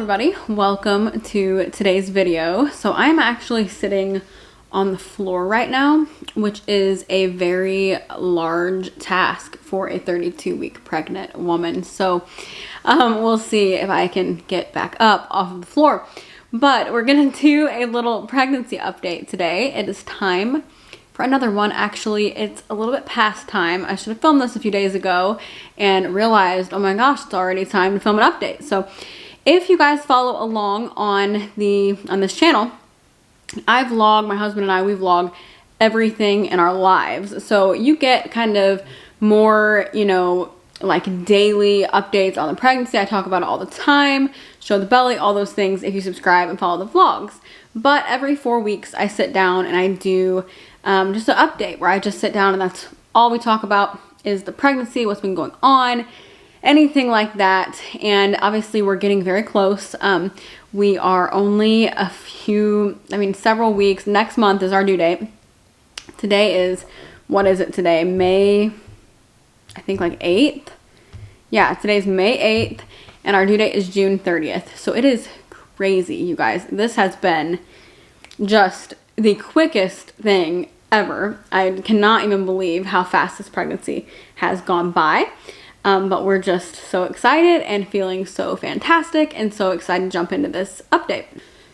everybody, welcome to today's video. So I'm actually sitting on the floor right now, which is a very large task for a 32-week pregnant woman. So we'll see if I can get back up off of the floor. But we're gonna do a little pregnancy update today. It is time for another one. Actually, it's a little bit past time. I should have filmed this a few days ago and realized, oh my gosh, it's already time to film an update. So if you guys follow along on this channel, I vlog, my husband and I, we vlog everything in our lives. So you get kind of more, you know, like daily updates on the pregnancy. I talk about it all the time, show the belly, all those things if you subscribe and follow the vlogs. But every 4 weeks I sit down and I do just an update where I just sit down and that's all we talk about is the pregnancy, what's been going on, anything like that. And obviously we're getting very close. We are only several weeks. Next month is our due date. Today is, what is it today? May, I think like 8th. Yeah, today's May 8th and our due date is June 30th. So it is crazy, you guys. This has been just the quickest thing ever. I cannot even believe how fast this pregnancy has gone by. But we're just so excited and feeling so fantastic and so excited to jump into this update.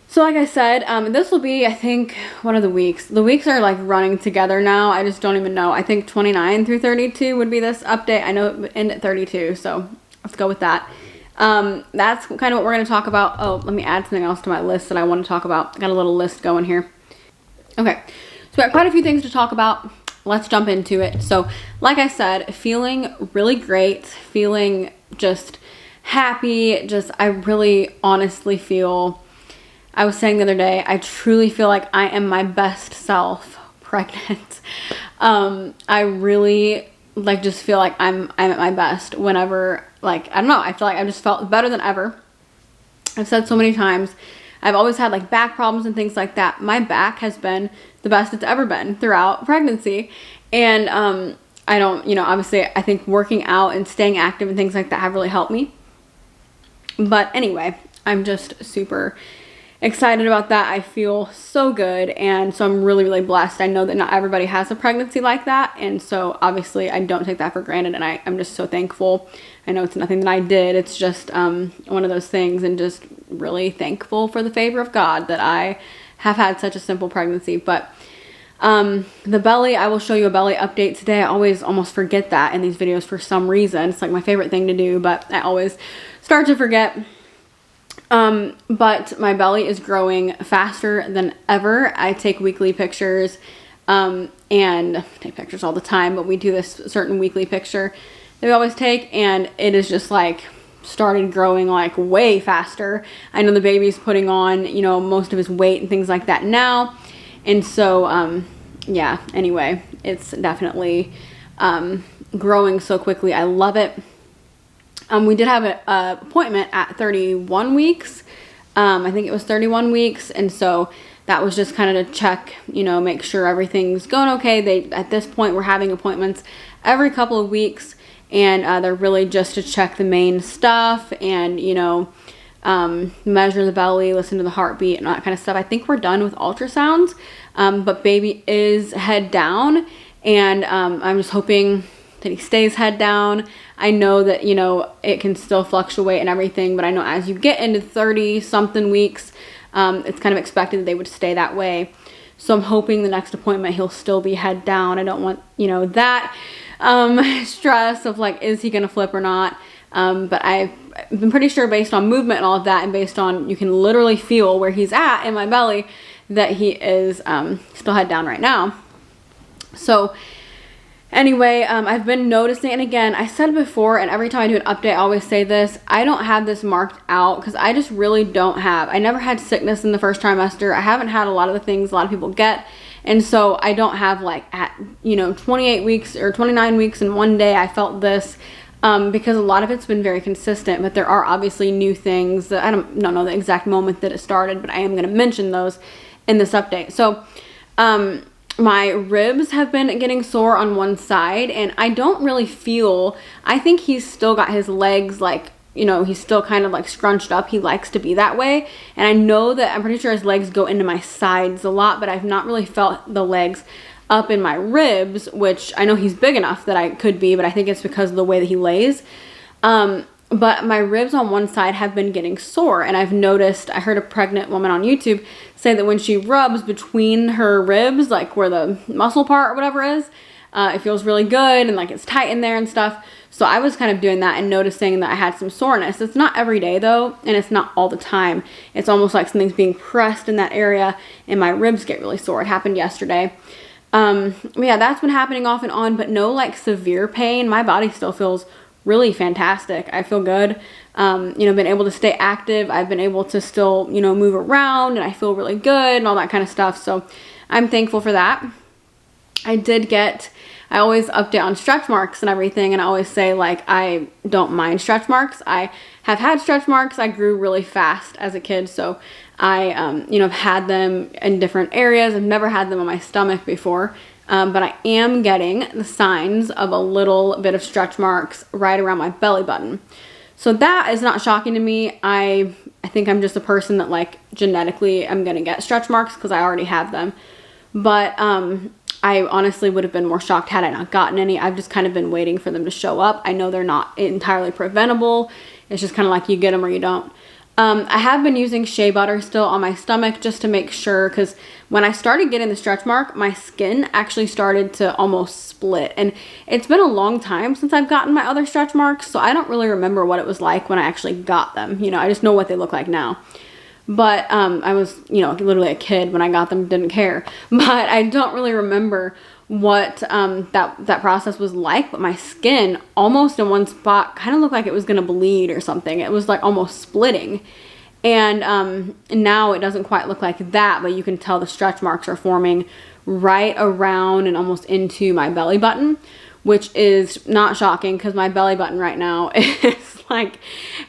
So like I said, this will be, I think, one of the weeks. The weeks are like running together now. I just don't even know. I think 29 through 32 would be this update. I know it would end at 32, so let's go with that. That's kind of what we're going to talk about. Oh, let me add something else to my list that I want to talk about. I got a little list going here. Okay, so we got quite a few things to talk about. Let's jump into it. So like I said, feeling really great, feeling just happy. I really honestly feel, I was saying the other day, I truly feel like I am my best self pregnant. I really just feel like I'm at my best whenever, I don't know, I feel like I just felt better than ever. I've said so many times, I've always had like back problems and things like that. My back has been the best it's ever been throughout pregnancy. And I don't, obviously I think working out and staying active and things like that have really helped me. But anyway, I'm just super excited about that. I feel so good. And so I'm really, really blessed. I know that not everybody has a pregnancy like that. And so obviously I don't take that for granted. And I'm just so thankful. I know it's nothing that I did. It's just one of those things, and just really thankful for the favor of God that I have had such a simple pregnancy. But the belly, I will show you a belly update today. I always almost forget that in these videos for some reason. It's like my favorite thing to do, but I always start to forget. But my belly is growing faster than ever. I take weekly pictures and take pictures all the time, but we do this certain weekly picture that we always take, and it is just like started growing like way faster. I know the baby's putting on, most of his weight and things like that now. And so, yeah, anyway, it's definitely growing so quickly. I love it. We did have an appointment at 31 weeks. I think it was 31 weeks. And so that was just kind of to check, make sure everything's going okay. At this point, we're having appointments every couple of weeks. And they're really just to check the main stuff and, measure the belly, listen to the heartbeat and all that kind of stuff. I think we're done with ultrasounds, but baby is head down, and I'm just hoping that he stays head down. I know that, it can still fluctuate and everything, but I know as you get into 30-something weeks, it's kind of expected that they would stay that way. So I'm hoping the next appointment he'll still be head down. I don't want, that stress of like, is he gonna flip or not? But I've been pretty sure based on movement and all of that, and based on, you can literally feel where he's at in my belly, that he is still head down right now. So anyway, I've been noticing, and again, I said before, and every time I do an update, I always say this, I don't have this marked out because I just really don't have. I never had sickness in the first trimester. I haven't had a lot of the things a lot of people get. And so I don't have like at, 28 weeks or 29 weeks in one day I felt this, because a lot of it's been very consistent, but there are obviously new things that I don't know the exact moment that it started, but I am going to mention those in this update. So, my ribs have been getting sore on one side, and I don't really feel, I think he's still got his legs like you know, he's still kind of like scrunched up. He likes to be that way. And I know that I'm pretty sure his legs go into my sides a lot, but I've not really felt the legs up in my ribs, which I know he's big enough that I could be, but I think it's because of the way that he lays. But my ribs on one side have been getting sore, and I've noticed, I heard a pregnant woman on YouTube say that when she rubs between her ribs, like where the muscle part or whatever is, it feels really good and like it's tight in there and stuff. So I was kind of doing that and noticing that I had some soreness. It's not every day though, and it's not all the time. It's almost like something's being pressed in that area and my ribs get really sore. It happened yesterday. Yeah, that's been happening off and on, but no like severe pain. My body still feels really fantastic. I feel good. You know, been able to stay active. I've been able to still, you know, move around, and I feel really good and all that kind of stuff. So I'm thankful for that. I always update on stretch marks and everything, and I always say like I don't mind stretch marks. I have had stretch marks. I grew really fast as a kid, so I you know, have had them in different areas. I've never had them on my stomach before, but I am getting the signs of a little bit of stretch marks right around my belly button. So that is not shocking to me. I think I'm just a person that like genetically I'm gonna get stretch marks because I already have them. But I honestly would have been more shocked had I not gotten any. I've just kind of been waiting for them to show up. I know they're not entirely preventable. It's just kind of like you get them or you don't. I have been using shea butter still on my stomach just to make sure, because when I started getting the stretch mark, my skin actually started to almost split. And it's been a long time since I've gotten my other stretch marks, so I don't really remember what it was like when I actually got them. You know, I just know what they look like now. But I was, you know, literally a kid when I got them, didn't care. But I don't really remember what that process was like. But my skin almost in one spot kind of looked like it was gonna bleed or something. It was like almost splitting. And now it doesn't quite look like that, but you can tell the stretch marks are forming right around and almost into my belly button, which is not shocking because my belly button right now is like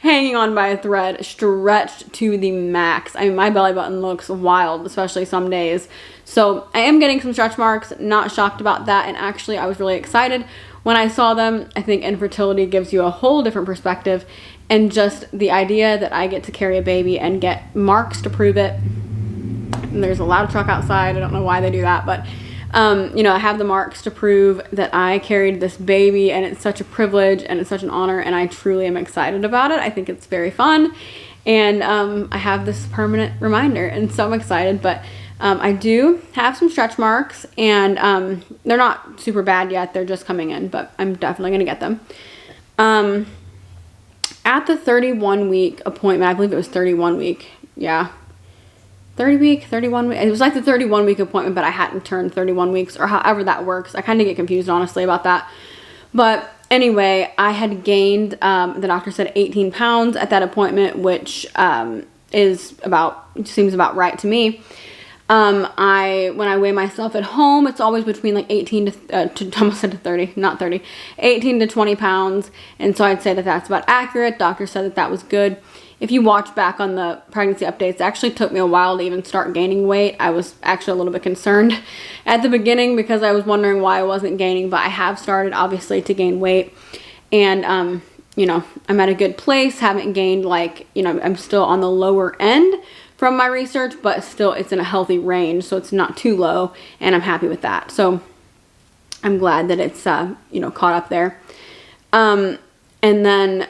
hanging on by a thread, stretched to the max. I mean, my belly button looks wild, especially some days. So I am getting some stretch marks, not shocked about that. And actually I was really excited when I saw them. I think infertility gives you a whole different perspective, and just the idea that I get to carry a baby and get marks to prove it. And there's a loud truck outside. I don't know why they do that, but you know, I have the marks to prove that I carried this baby, and it's such a privilege and it's such an honor, and I truly am excited about it. I think it's very fun, and I have this permanent reminder, and so I'm excited. But I do have some stretch marks, and they're not super bad yet. They're just coming in, but I'm definitely gonna get them. At the 31-week appointment, I believe it was 31 week, yeah. 30 week, 31 week. It was like the 31 week appointment, but I hadn't turned 31 weeks or however that works. I kind of get confused, honestly, about that. But anyway, I had gained, the doctor said 18 pounds at that appointment, which seems about right to me. When I weigh myself at home, it's always between like 18 to almost said to 30, not 30, 18 to 20 pounds. And so I'd say that that's about accurate. Doctor said that that was good. If you watch back on the pregnancy updates, it actually took me a while to even start gaining weight. I was actually a little bit concerned at the beginning because I was wondering why I wasn't gaining, but I have started obviously to gain weight. And, you know, I'm at a good place, haven't gained like, you know, I'm still on the lower end from my research, but still it's in a healthy range. So it's not too low, and I'm happy with that. So I'm glad that it's, you know, caught up there. And then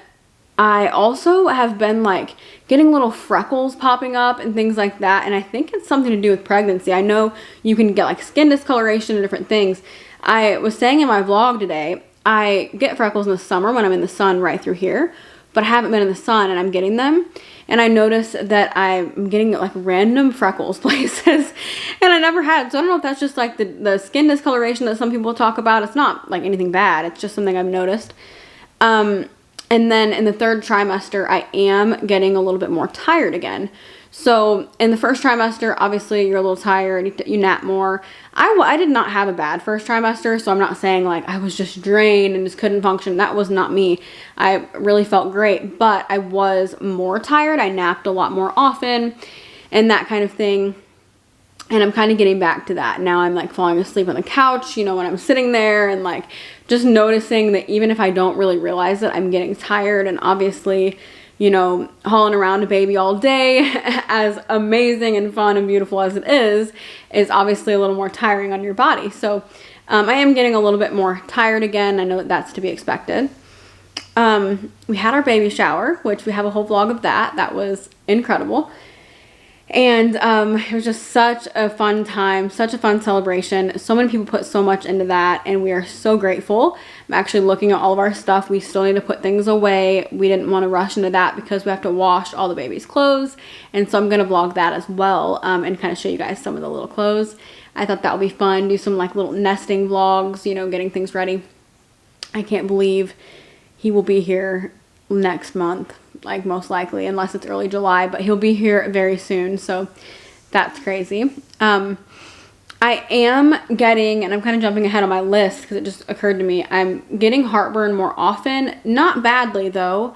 I also have been like getting little freckles popping up and things like that. And I think it's something to do with pregnancy. I know you can get like skin discoloration and different things. I was saying in my vlog today, I get freckles in the summer when I'm in the sun right through here, but I haven't been in the sun and I'm getting them. And I noticed that I'm getting like random freckles places and I never had. So I don't know if that's just like the skin discoloration that some people talk about. It's not like anything bad. It's just something I've noticed. And then in the third trimester, I am getting a little bit more tired again. So in the first trimester, obviously you're a little tired, you nap more. I did not have a bad first trimester, so I'm not saying like I was just drained and just couldn't function. That was not me. I really felt great, but I was more tired. I napped a lot more often and that kind of thing. And I'm kind of getting back to that. Now I'm like falling asleep on the couch, you know, when I'm sitting there, and like just noticing that even if I don't really realize it, I'm getting tired. And obviously you know, hauling around a baby all day, as amazing and fun and beautiful as it is obviously a little more tiring on your body. So I am getting a little bit more tired again. I know that that's to be expected. We had our baby shower, which we have a whole vlog of that. That was incredible. And it was just such a fun time, such a fun celebration. So many people put so much into that, and we are so grateful. I'm actually looking at all of our stuff. We still need to put things away. We didn't want to rush into that because we have to wash all the baby's clothes. And so I'm going to vlog that as well, and kind of show you guys some of the little clothes. I thought that would be fun. Do some like little nesting vlogs, you know, getting things ready. I can't believe he will be here next month, like most likely, unless it's early July, but he'll be here very soon. So that's crazy. I am getting, and I'm kind of jumping ahead on my list because it just occurred to me, I'm getting heartburn more often. Not badly though.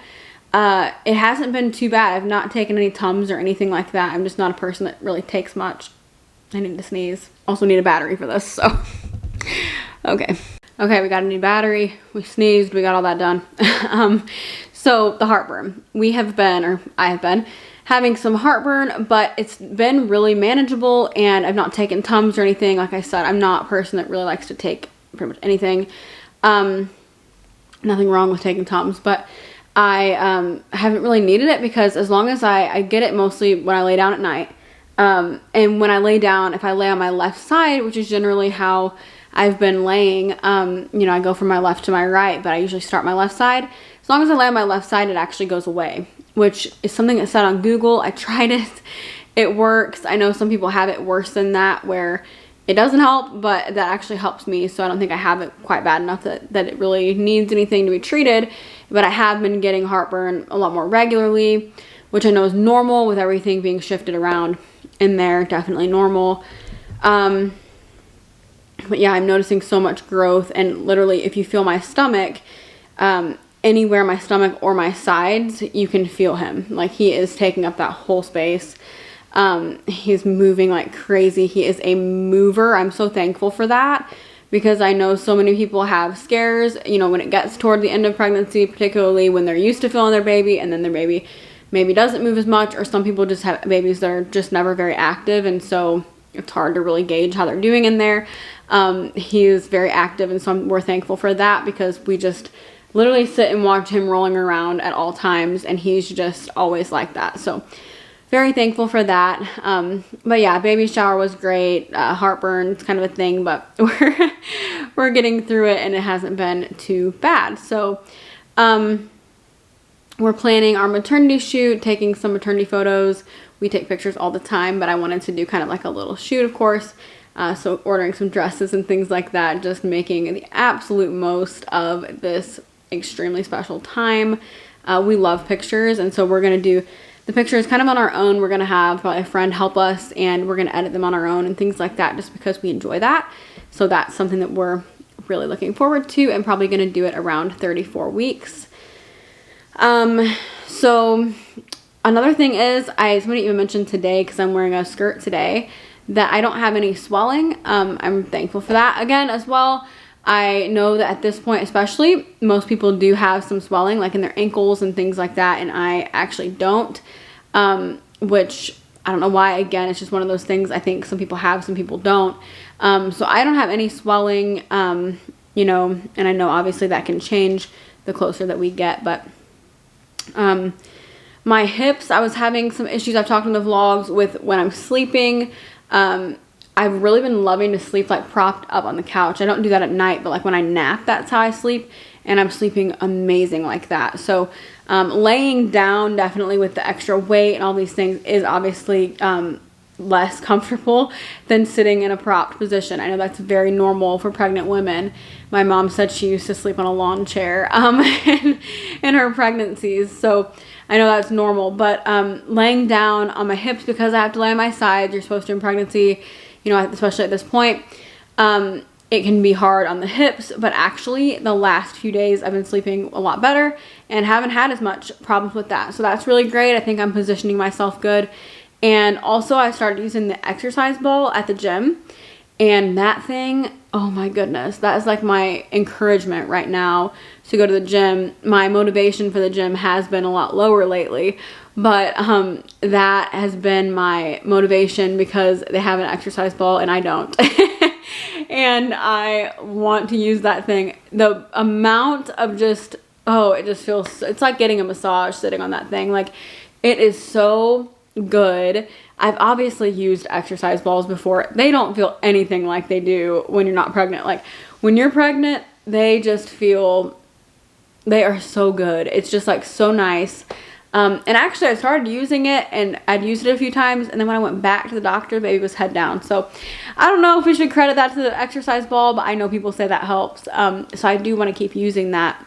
It hasn't been too bad. I've not taken any Tums or anything like that. I'm just not a person that really takes much. I need to sneeze. Also need a battery for this, so. Okay, we got a new battery. We sneezed, we got all that done. So the heartburn, I have been having some heartburn, but it's been really manageable, and I've not taken Tums or anything. Like I said, I'm not a person that really likes to take pretty much anything. Nothing wrong with taking Tums, but I haven't really needed it because as long as I get it mostly when I lay down at night. And when I lay down, if I lay on my left side, which is generally how I've been laying, you know, I go from my left to my right, but I usually start my left side. As long as I lay on my left side, it actually goes away, which is something that's said on Google. I tried it. It works. I know some people have it worse than that, where it doesn't help, but that actually helps me. So I don't think I have it quite bad enough that it really needs anything to be treated. But I have been getting heartburn a lot more regularly, which I know is normal with everything being shifted around in there. Definitely normal. But yeah, I'm noticing so much growth, and literally if you feel my stomach, anywhere my stomach or my sides, you can feel him. Like, he is taking up that whole space. He's moving like crazy. He is a mover. I'm so thankful for that, because I know so many people have scares, you know, when it gets toward the end of pregnancy, particularly when they're used to feeling their baby and then their baby maybe doesn't move as much, or some people just have babies that are just never very active, and so it's hard to really gauge how they're doing in there. He is very active, and so we're thankful for that, because we just literally sit and watch him rolling around at all times, and he's just always like that. So very thankful for that. But yeah, baby shower was great. Heartburn, it's kind of a thing, but we're getting through it, and it hasn't been too bad. So we're planning our maternity shoot, taking some maternity photos. We take pictures all the time, but I wanted to do kind of like a little shoot, of course. So ordering some dresses and things like that, just making the absolute most of this extremely special time. We love pictures, and so we're going to do the pictures kind of on our own. We're going to have probably a friend help us, and we're going to edit them on our own and things like that, just because we enjoy that. So that's something that we're really looking forward to, and probably going to do it around 34 weeks. So another thing is, somebody even mentioned today, because I'm wearing a skirt today, that I don't have any swelling. I'm thankful for that again as well. I know that at this point especially, most people do have some swelling, like in their ankles and things like that, and I actually don't, which I don't know why. Again, it's just one of those things. I think some people have, some people don't. So I don't have any swelling, you know, and I know obviously that can change the closer that we get, but my hips, I was having some issues. I've talked in the vlogs with when I'm sleeping. I've really been loving to sleep like propped up on the couch. I don't do that at night, but like when I nap, that's how I sleep, and I'm sleeping amazing like that. So laying down, definitely with the extra weight and all these things, is obviously less comfortable than sitting in a propped position. I know that's very normal for pregnant women. My mom said she used to sleep on a lawn chair in her pregnancies, so I know that's normal. But laying down on my hips, because I have to lay on my sides, you're supposed to in pregnancy, you know, especially at this point, it can be hard on the hips. But actually the last few days I've been sleeping a lot better and haven't had as much problems with that, so that's really great. I think I'm positioning myself good. And also I started using the exercise ball at the gym, And that thing, oh my goodness, that is like my encouragement right now to go to the gym. My motivation for the gym has been a lot lower lately, but that has been my motivation because they have an exercise ball and I don't. And I want to use that thing. The amount of just, oh, it just feels, it's like getting a massage sitting on that thing. Like, it is so good. I've obviously used exercise balls before. They don't feel anything like they do when you're not pregnant. Like, when you're pregnant, they just feel, they are so good. It's just like so nice. And actually I started using it and I'd used it a few times, and then when I went back to the doctor, baby was head down. So I don't know if we should credit that to the exercise ball, but I know people say that helps. So I do want to keep using that,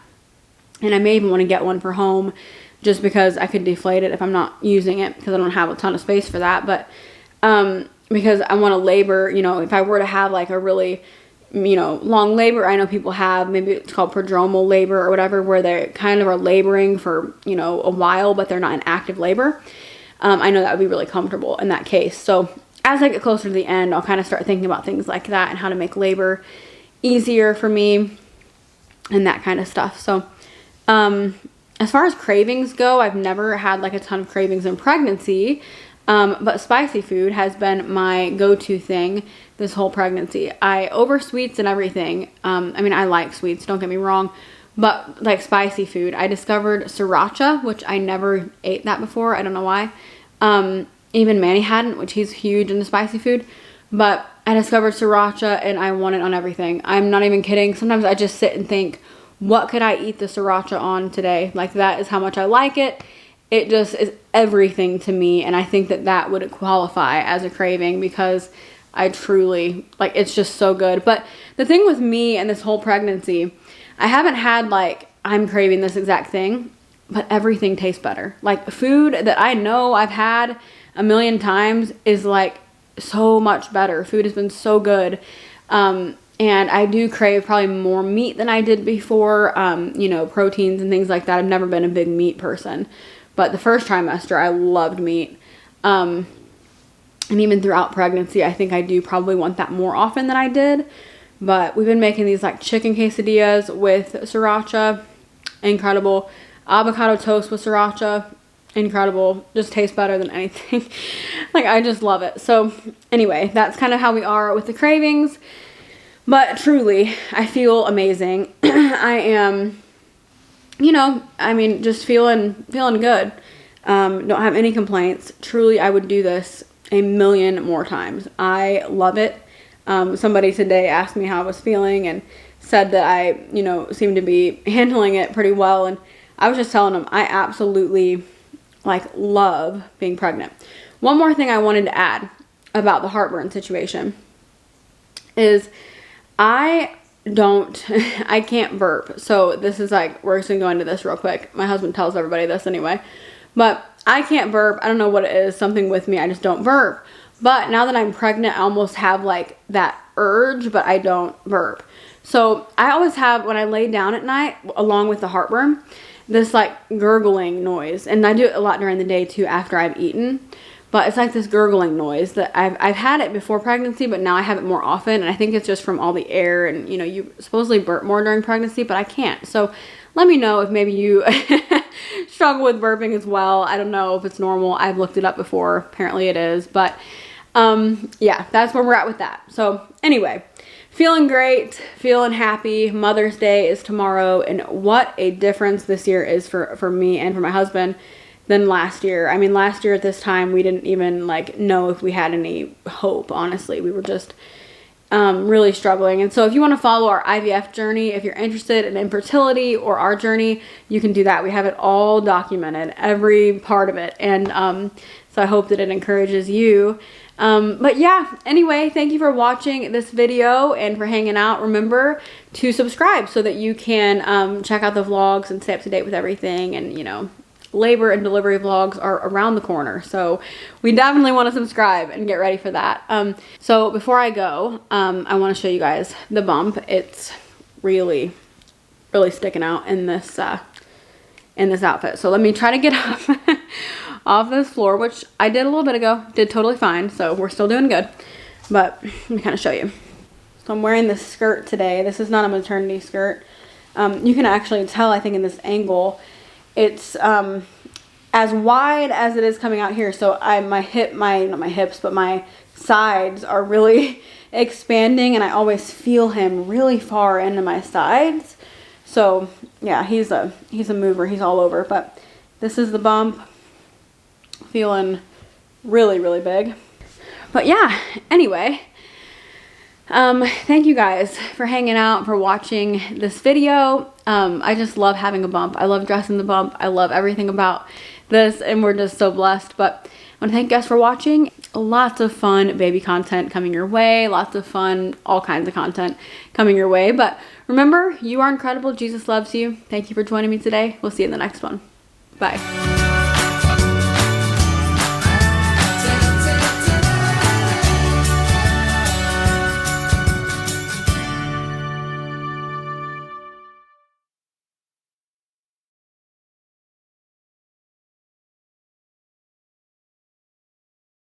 and I may even want to get one for home just because I could deflate it if I'm not using it, because I don't have a ton of space for that. But because I want to labor, you know, if I were to have like a really, you know, long labor, I know people have, maybe it's called prodromal labor or whatever, where they kind of are laboring for, you know, a while, but they're not in active labor. I know that would be really comfortable in that case. So as I get closer to the end, I'll kind of start thinking about things like that and how to make labor easier for me and that kind of stuff. So as far as cravings go, I've never had like a ton of cravings in pregnancy. But spicy food has been my go-to thing this whole pregnancy. I over sweets and everything. I mean, I like sweets, don't get me wrong, but like spicy food. I discovered sriracha, which I never ate that before. I don't know why. Even Manny hadn't, which he's huge into spicy food. But I discovered sriracha and I want it on everything. I'm not even kidding. Sometimes I just sit and think, what could I eat the sriracha on today? Like, that is how much I like it. It just is everything to me, and I think that that would qualify as a craving because I truly, like, it's just so good. But the thing with me and this whole pregnancy, I haven't had, like, I'm craving this exact thing, but everything tastes better. Like, food that I know I've had a million times is, like, so much better. Food has been so good. And I do crave probably more meat than I did before, you know, proteins and things like that. I've never been a big meat person. But the first trimester, I loved meat. And even throughout pregnancy, I think I do probably want that more often than I did. But we've been making these like chicken quesadillas with sriracha. Incredible. Avocado toast with sriracha. Incredible. Just tastes better than anything. Like, I just love it. So anyway, that's kind of how we are with the cravings. But truly, I feel amazing. I am, you know, I mean, just feeling good. Don't have any complaints. Truly, I would do this a million more times. I love it. Somebody today asked me how I was feeling and said that I, you know, seemed to be handling it pretty well. And I was just telling them I absolutely, like, love being pregnant. One more thing I wanted to add about the heartburn situation is I can't burp. So this is like, we're just gonna go into this real quick. My husband tells everybody this anyway, but I can't burp. I don't know what it is, something with me. I just don't burp. But now that I'm pregnant, I almost have like that urge, but I don't burp. So I always have, when I lay down at night, along with the heartburn, this like gurgling noise. And I do it a lot during the day too, after I've eaten. But it's like this gurgling noise that I've had it before pregnancy, but now I have it more often. And I think it's just from all the air, and, you know, you supposedly burp more during pregnancy, but I can't. So let me know if maybe you struggle with burping as well. I don't know if it's normal. I've looked it up before. Apparently it is. But yeah, that's where we're at with that. So anyway, feeling great, feeling happy. Mother's Day is tomorrow. And what a difference this year is for me and for my husband than last year. I mean, last year at this time, we didn't even like know if we had any hope, honestly. We were just really struggling. And so if you want to follow our IVF journey, if you're interested in infertility or our journey, you can do that. We have it all documented, every part of it. And so I hope that it encourages you. But yeah, anyway, thank you for watching this video and for hanging out. Remember to subscribe so that you can check out the vlogs and stay up to date with everything. And, you know, labor and delivery vlogs are around the corner, so we definitely want to subscribe and get ready for that. So before I go, I want to show you guys the bump. It's really sticking out in this outfit. So let me try to get up off this floor, which I did a little bit ago. Did totally fine, so we're still doing good. But let me kind of show you. So I'm wearing this skirt today. This is not a maternity skirt. You can actually tell, I think, in this angle, it's as wide as it is coming out here. So not my hips, but my sides are really expanding, and I always feel him really far into my sides. So yeah, he's a mover. He's all over. But this is the bump. Feeling really, really big. But yeah, anyway, thank you guys for hanging out, for watching this video. I just love having a bump. I love dressing the bump. I love everything about this, and we're just so blessed. But I want to thank you guys for watching. Lots of fun baby content coming your way. Lots of fun, all kinds of content coming your way. But remember, you are incredible. Jesus loves you. Thank you for joining me today. We'll see you in the next one. Bye.